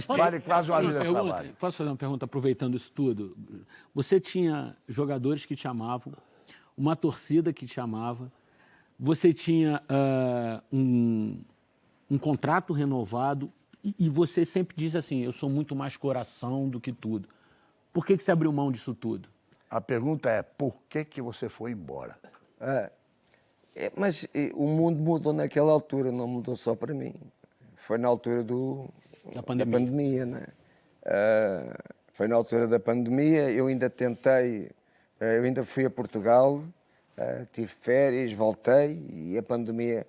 Vale quase uma vida de trabalho. Posso fazer uma pergunta aproveitando isso tudo? Você tinha jogadores que te amavam, uma torcida que te amava, você tinha um contrato renovado e você sempre diz assim, eu sou muito mais coração do que tudo. Por que você abriu mão disso tudo? A pergunta é, por que você foi embora? Mas o mundo mudou naquela altura, não mudou só para mim. Foi na altura da pandemia, né? Foi na altura da pandemia, eu ainda tentei, eu ainda fui a Portugal, tive férias, voltei e a pandemia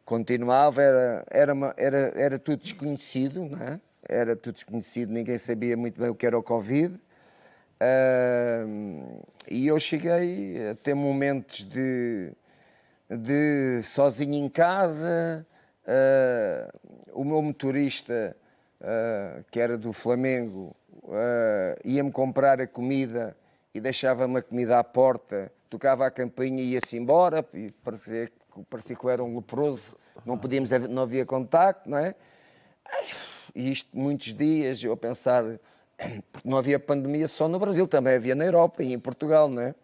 continuava, era tudo desconhecido, não é? Era tudo desconhecido, ninguém sabia muito bem o que era o Covid. E eu cheguei a ter momentos de sozinho em casa, o meu motorista, que era do Flamengo, ia-me comprar a comida e deixava-me a comida à porta, tocava a campainha e ia-se embora, e parecia que eu era um leproso, não havia contacto, não é? E isto muitos dias, eu a pensar, porque não havia pandemia só no Brasil, também havia na Europa e em Portugal, não é?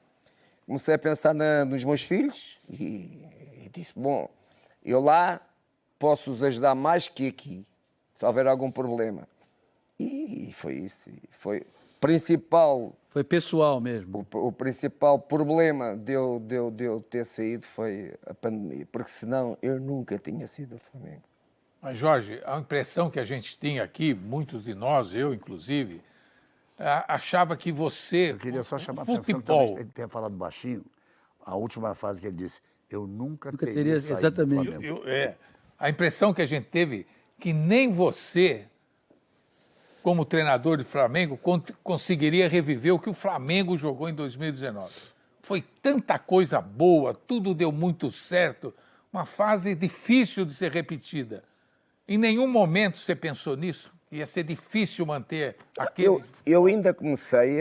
Comecei a pensar nos meus filhos e disse, bom, eu lá posso-os ajudar mais que aqui, se houver algum problema. E foi isso. Foi principal... Foi pessoal mesmo. O principal problema de eu ter saído foi a pandemia, porque senão eu nunca tinha sido ao Flamengo. Mas, Jorge, a impressão que a gente tinha aqui, muitos de nós, eu inclusive, achava que você... Eu queria só chamar a futebol... atenção que ele tenha falado baixinho, a última frase que ele disse, eu nunca teria saído exatamente. do Flamengo. A impressão que a gente teve que nem você, como treinador do Flamengo, conseguiria reviver o que o Flamengo jogou em 2019. Foi tanta coisa boa, tudo deu muito certo, uma fase difícil de ser repetida. Em nenhum momento você pensou nisso? Ia ser difícil manter aquele... Eu ainda comecei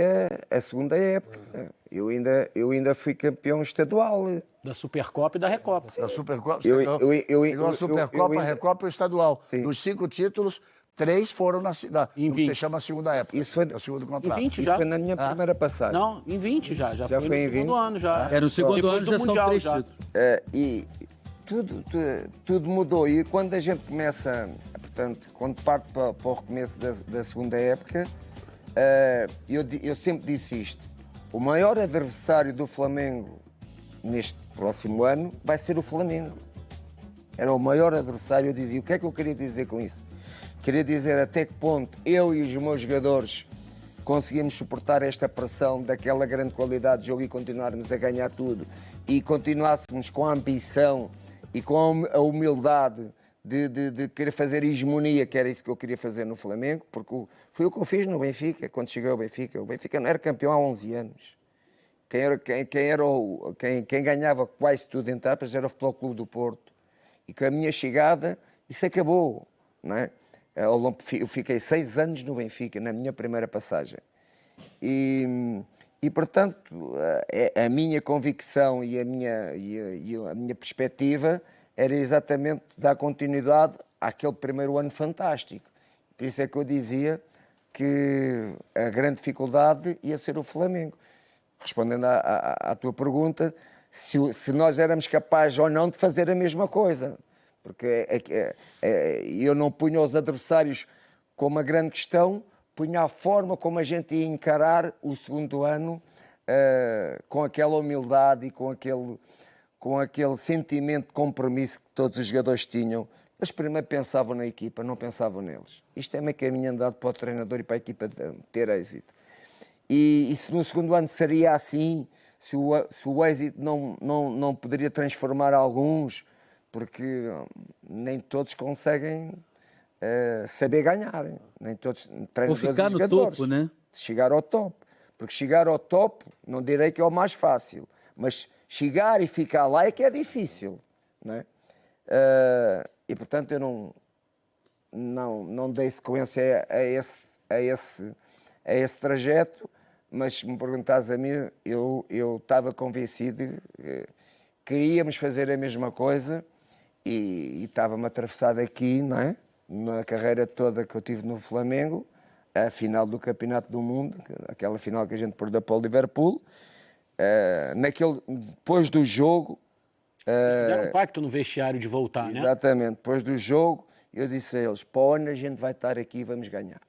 a segunda época. Eu ainda fui campeão estadual. Da Supercopa e da Recopa. Da Supercopa, a Supercopa, a Recopa e o estadual. Sim. Dos 5 títulos, 3 foram no que você chama a segunda época. Isso foi o segundo contrato. Em 20 Isso já. foi na minha primeira passagem. Não, em 20 já. Já foi foi em no segundo 20? ano já. No segundo Depois ano do já são Mundial 3 já. títulos. E tudo mudou. E quando a gente começa, portanto, quando parte para o recomeço da segunda época, eu sempre disse isto. O maior adversário do Flamengo neste próximo ano vai ser o Flamengo. Era o maior adversário. Eu dizia, o que é que eu queria dizer com isso? Queria dizer até que ponto eu e os meus jogadores conseguimos suportar esta pressão daquela grande qualidade de jogo e continuarmos a ganhar tudo e continuássemos com a ambição e com a humildade de querer fazer hegemonia, que era isso que eu queria fazer no Flamengo, porque foi o que eu fiz no Benfica, quando cheguei ao Benfica. O Benfica não era campeão há 11 anos. Quem ganhava quase tudo em etapas era o Futebol Clube do Porto. E com a minha chegada, isso acabou, não é? Eu fiquei 6 anos no Benfica, na minha primeira passagem. E portanto, a minha convicção e a minha perspectiva era exatamente dar continuidade àquele primeiro ano fantástico. Por isso é que eu dizia que a grande dificuldade ia ser o Flamengo. Respondendo à tua pergunta, se nós éramos capazes ou não de fazer a mesma coisa. Porque eu não punha os adversários como a grande questão, punha a forma como a gente ia encarar o segundo ano com aquela humildade e com aquele sentimento de compromisso que todos os jogadores tinham. Eles primeiro pensavam na equipa, não pensavam neles. Isto é meio caminho andado para o treinador e para a equipa ter êxito. E se no segundo ano seria assim, se o êxito não poderia transformar alguns, porque nem todos conseguem saber ganhar, nem todos treinadores ou ficar e no jogadores, topo, né? Chegar ao topo. Porque chegar ao topo, não direi que é o mais fácil, mas chegar e ficar lá é que é difícil, não é? E portanto eu não dei sequência a esse trajeto, mas se me perguntares a mim, eu estava convencido que queríamos fazer a mesma coisa e estava-me atravessado aqui, não é? na carreira toda que eu tive no Flamengo, a final do Campeonato do Mundo, aquela final que a gente perdeu para o Liverpool, depois do jogo... Fizeram um pacto no vestiário de voltar, né? Exatamente, depois do jogo, eu disse a eles, para o ano a gente vai estar aqui e vamos ganhar.